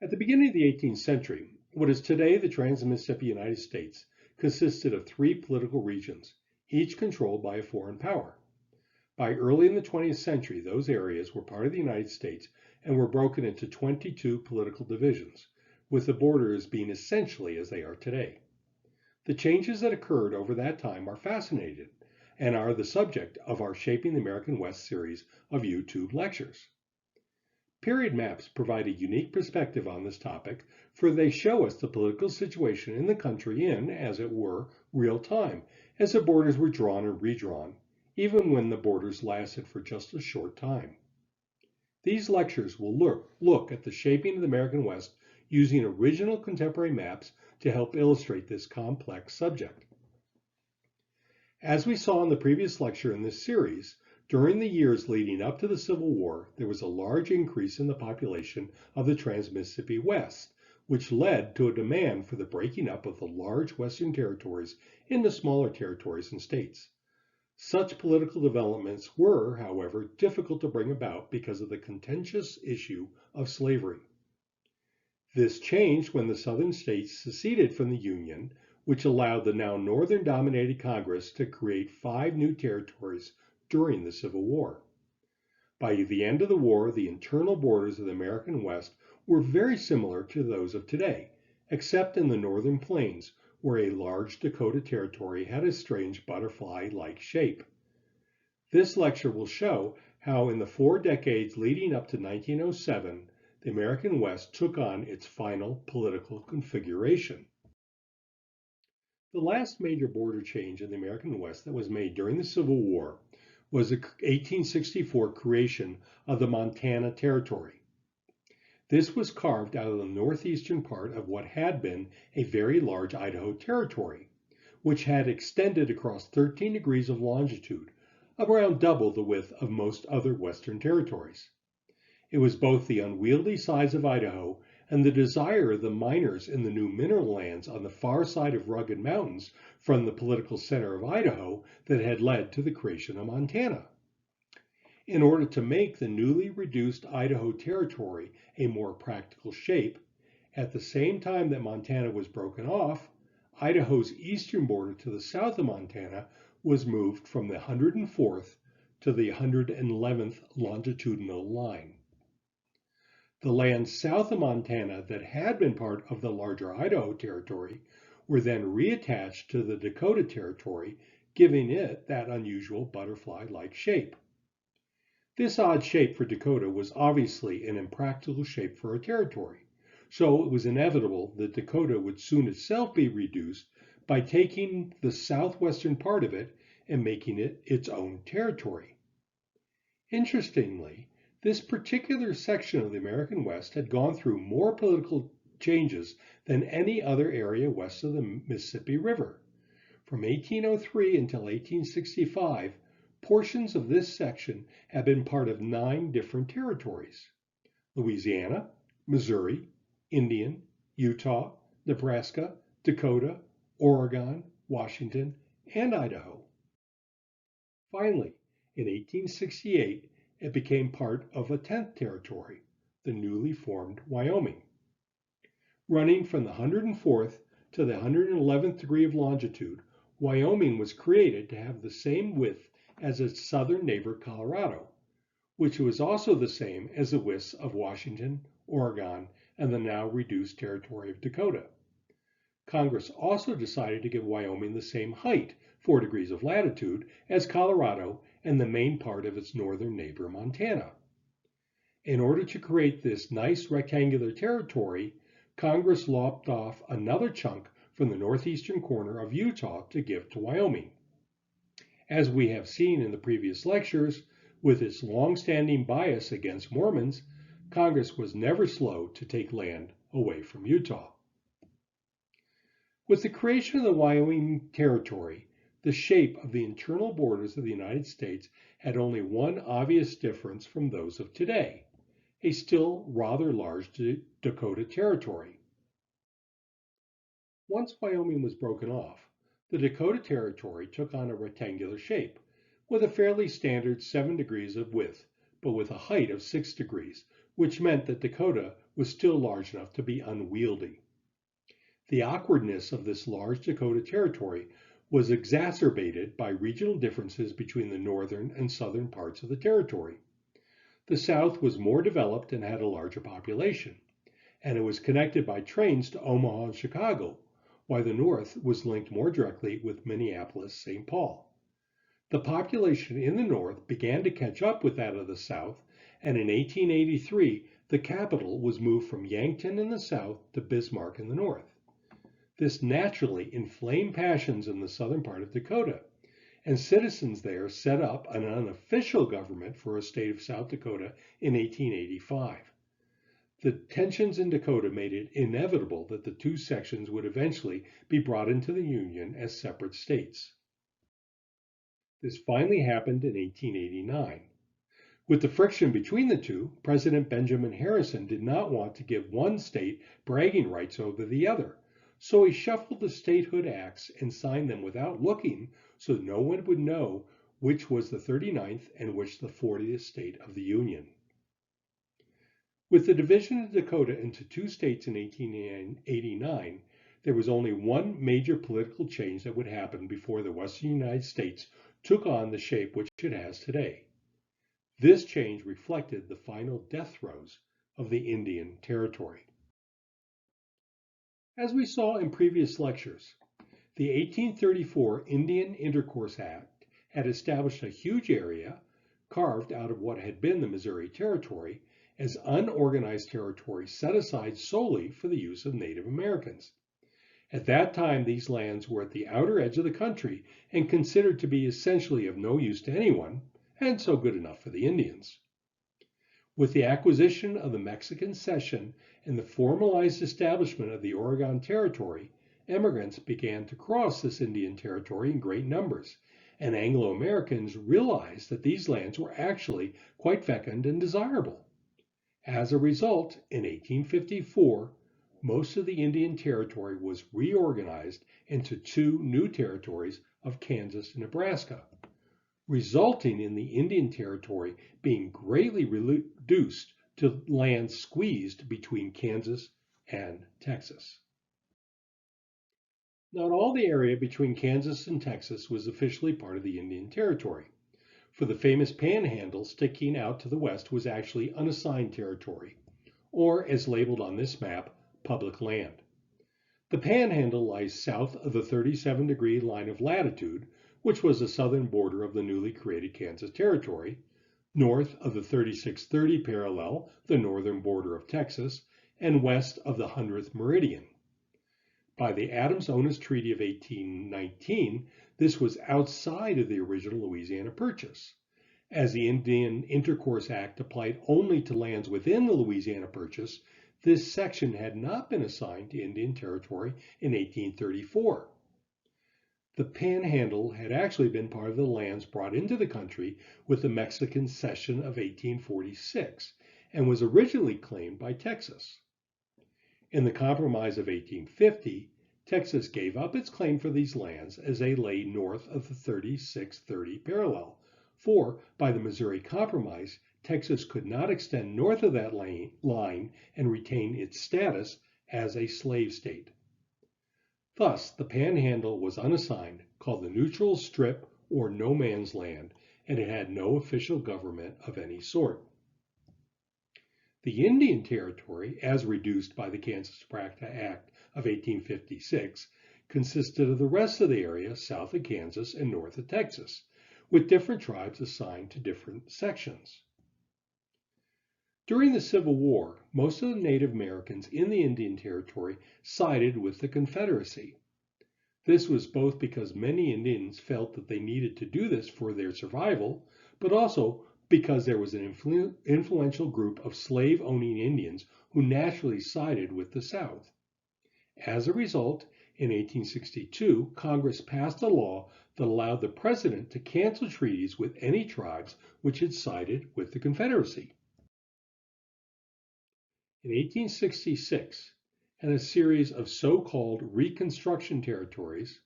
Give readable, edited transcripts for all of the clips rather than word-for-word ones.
At the beginning of the 18th century, what is today the Trans-Mississippi United States consisted of three political regions, each controlled by a foreign power. By early in the 20th century, those areas were part of the United States and were broken into 22 political divisions, with the borders being essentially as they are today. The changes that occurred over that time are fascinating and are the subject of our Shaping the American West series of YouTube lectures. Period maps provide a unique perspective on this topic, for they show us the political situation in the country in, as it were, real time, as the borders were drawn and redrawn, even when the borders lasted for just a short time. These lectures will look at the shaping of the American West using original contemporary maps to help illustrate this complex subject. As we saw in the previous lecture in this series, during the years leading up to the Civil War, there was a large increase in the population of the Trans-Mississippi West, which led to a demand for the breaking up of the large Western territories into smaller territories and states. Such political developments were, however, difficult to bring about because of the contentious issue of slavery. This changed when the Southern states seceded from the Union, which allowed the now Northern-dominated Congress to create 5 new territories during the Civil War. By the end of the war, the internal borders of the American West were very similar to those of today, except in the northern plains, where a large Dakota Territory had a strange butterfly-like shape. This lecture will show how in the 4 decades leading up to 1907, the American West took on its final political configuration. The last major border change in the American West that was made during the Civil War was the 1864 creation of the Montana Territory. This was carved out of the northeastern part of what had been a very large Idaho Territory, which had extended across 13 degrees of longitude, around double the width of most other western territories. It was both the unwieldy size of Idaho and the desire of the miners in the new mineral lands on the far side of rugged mountains from the political center of Idaho that had led to the creation of Montana. In order to make the newly reduced Idaho Territory a more practical shape, at the same time that Montana was broken off, Idaho's eastern border to the south of Montana was moved from the 104th to the 111th longitudinal line. The lands south of Montana that had been part of the larger Idaho Territory were then reattached to the Dakota Territory, giving it that unusual butterfly-like shape. This odd shape for Dakota was obviously an impractical shape for a territory, so it was inevitable that Dakota would soon itself be reduced by taking the southwestern part of it and making it its own territory. Interestingly, this particular section of the American West had gone through more political changes than any other area west of the Mississippi River. From 1803 until 1865, portions of this section have been part of 9 different territories: Louisiana, Missouri, Indian, Utah, Nebraska, Dakota, Oregon, Washington, and Idaho. Finally, in 1868, it became part of a 10th territory, the newly formed Wyoming. Running from the 104th to the 111th degree of longitude, Wyoming was created to have the same width as its southern neighbor Colorado, which was also the same as the widths of Washington, Oregon, and the now reduced territory of Dakota. Congress also decided to give Wyoming the same height, 4 degrees of latitude, as Colorado and the main part of its northern neighbor Montana. In order to create this nice rectangular territory, Congress lopped off another chunk from the northeastern corner of Utah to give to Wyoming. As we have seen in the previous lectures, with its long-standing bias against Mormons, Congress was never slow to take land away from Utah. With the creation of the Wyoming Territory, the shape of the internal borders of the United States had only one obvious difference from those of today: a still rather large Dakota Territory. Once Wyoming was broken off, the Dakota Territory took on a rectangular shape, with a fairly standard 7 degrees of width, but with a height of 6 degrees, which meant that Dakota was still large enough to be unwieldy. The awkwardness of this large Dakota Territory was exacerbated by regional differences between the northern and southern parts of the territory. The South was more developed and had a larger population, and it was connected by trains to Omaha and Chicago, while the North was linked more directly with Minneapolis-St. Paul. The population in the North began to catch up with that of the South, and in 1883, the capital was moved from Yankton in the South to Bismarck in the North. This naturally inflamed passions in the southern part of Dakota, and citizens there set up an unofficial government for a state of South Dakota in 1885. The tensions in Dakota made it inevitable that the two sections would eventually be brought into the Union as separate states. This finally happened in 1889. With the friction between the two, President Benjamin Harrison did not want to give one state bragging rights over the other, so he shuffled the statehood acts and signed them without looking so no one would know which was the 39th and which the 40th state of the Union. With the division of Dakota into two states in 1889, there was only one major political change that would happen before the Western United States took on the shape which it has today. This change reflected the final death throes of the Indian Territory. As we saw in previous lectures, the 1834 Indian Intercourse Act had established a huge area, carved out of what had been the Missouri Territory, as unorganized territory set aside solely for the use of Native Americans. At that time, these lands were at the outer edge of the country and considered to be essentially of no use to anyone, and so good enough for the Indians. With the acquisition of the Mexican Cession and the formalized establishment of the Oregon Territory, immigrants began to cross this Indian Territory in great numbers, and Anglo-Americans realized that these lands were actually quite fecund and desirable. As a result, in 1854, most of the Indian Territory was reorganized into two new territories of Kansas and Nebraska, resulting in the Indian Territory being greatly reduced to land squeezed between Kansas and Texas. Not all the area between Kansas and Texas was officially part of the Indian Territory, for the famous Panhandle sticking out to the west was actually unassigned territory, or as labeled on this map, public land. The Panhandle lies south of the 37-degree line of latitude, which was the southern border of the newly created Kansas Territory, north of the 3630 parallel, the northern border of Texas, and west of the 100th meridian. By the Adams-Onis Treaty of 1819, this was outside of the original Louisiana Purchase. As the Indian Intercourse Act applied only to lands within the Louisiana Purchase, this section had not been assigned to Indian Territory in 1834. The Panhandle had actually been part of the lands brought into the country with the Mexican Cession of 1846 and was originally claimed by Texas. In the Compromise of 1850, Texas gave up its claim for these lands as they lay north of the 3630 parallel, for by the Missouri Compromise, Texas could not extend north of that line and retain its status as a slave state. Thus, the Panhandle was unassigned, called the Neutral Strip or No Man's Land, and it had no official government of any sort. The Indian Territory, as reduced by the Kansas-Nebraska Act of 1856, consisted of the rest of the area south of Kansas and north of Texas, with different tribes assigned to different sections. During the Civil War, most of the Native Americans in the Indian Territory sided with the Confederacy. This was both because many Indians felt that they needed to do this for their survival, but also because there was an influential group of slave-owning Indians who naturally sided with the South. As a result, in 1862, Congress passed a law that allowed the president to cancel treaties with any tribes which had sided with the Confederacy. In 1866, and a series of so-called Reconstruction territories,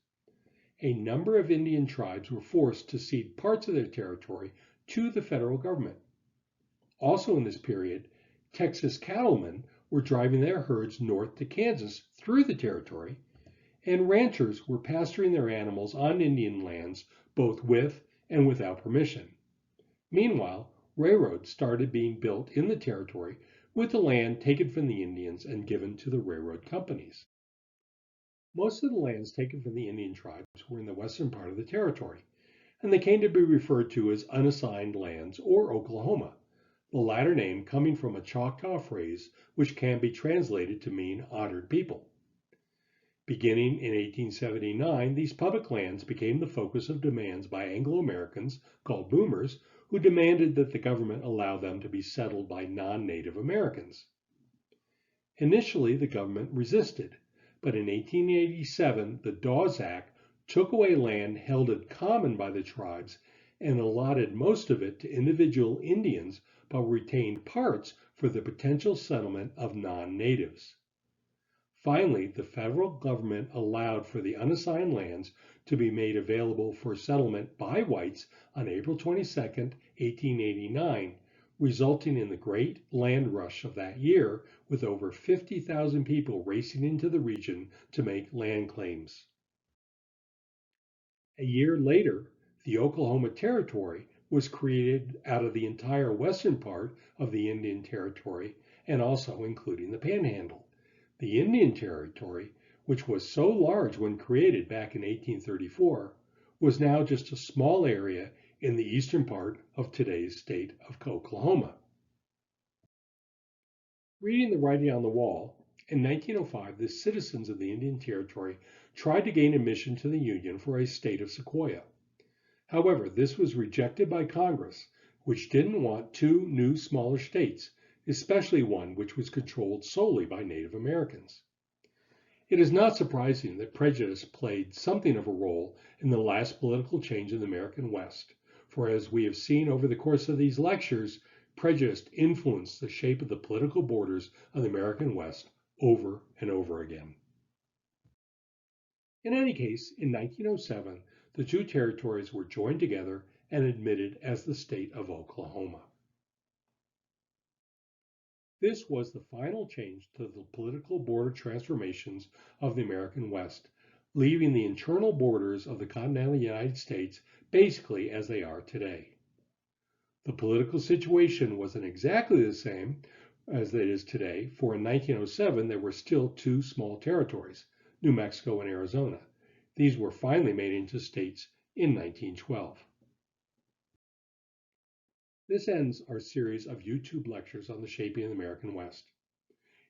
a number of Indian tribes were forced to cede parts of their territory to the federal government. Also in this period, Texas cattlemen were driving their herds north to Kansas through the territory, and ranchers were pasturing their animals on Indian lands both with and without permission. Meanwhile, railroads started being built in the territory with the land taken from the Indians and given to the railroad companies. Most of the lands taken from the Indian tribes were in the western part of the territory, and they came to be referred to as unassigned lands or Oklahoma, the latter name coming from a Choctaw phrase which can be translated to mean honored people. Beginning in 1879, these public lands became the focus of demands by Anglo-Americans, called boomers, who demanded that the government allow them to be settled by non-Native Americans. Initially, the government resisted, but in 1887, the Dawes Act took away land held in common by the tribes and allotted most of it to individual Indians, but retained parts for the potential settlement of non-natives. Finally, the federal government allowed for the unassigned lands to be made available for settlement by whites on April 22, 1889, resulting in the great land rush of that year, with over 50,000 people racing into the region to make land claims. A year later, the Oklahoma Territory was created out of the entire western part of the Indian Territory and also including the Panhandle. The Indian Territory, which was so large when created back in 1834, was now just a small area in the eastern part of today's state of Oklahoma. Reading the writing on the wall, in 1905, the citizens of the Indian Territory tried to gain admission to the Union for a state of Sequoia. However, this was rejected by Congress, which didn't want two new smaller states, especially one which was controlled solely by Native Americans. It is not surprising that prejudice played something of a role in the last political change in the American West, for as we have seen over the course of these lectures, prejudice influenced the shape of the political borders of the American West over and over again. In any case, in 1907, the two territories were joined together and admitted as the state of Oklahoma. This was the final change to the political border transformations of the American West, leaving the internal borders of the continental United States basically as they are today. The political situation wasn't exactly the same as it is today, for in 1907 there were still two small territories, New Mexico and Arizona. These were finally made into states in 1912. This ends our series of YouTube lectures on the shaping of the American West.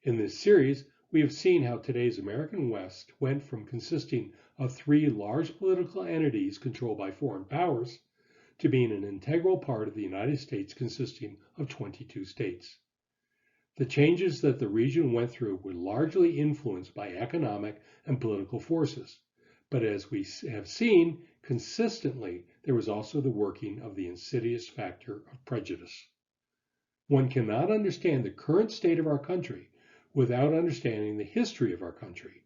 In this series, we have seen how today's American West went from consisting of three large political entities controlled by foreign powers to being an integral part of the United States consisting of 22 states. The changes that the region went through were largely influenced by economic and political forces, but as we have seen, consistently, there was also the working of the insidious factor of prejudice. One cannot understand the current state of our country without understanding the history of our country,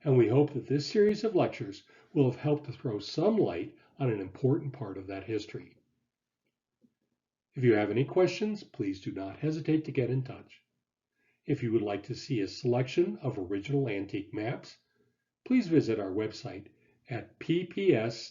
and we hope that this series of lectures will have helped to throw some light on an important part of that history. If you have any questions, please do not hesitate to get in touch. If you would like to see a selection of original antique maps, please visit our website at pps-west.com.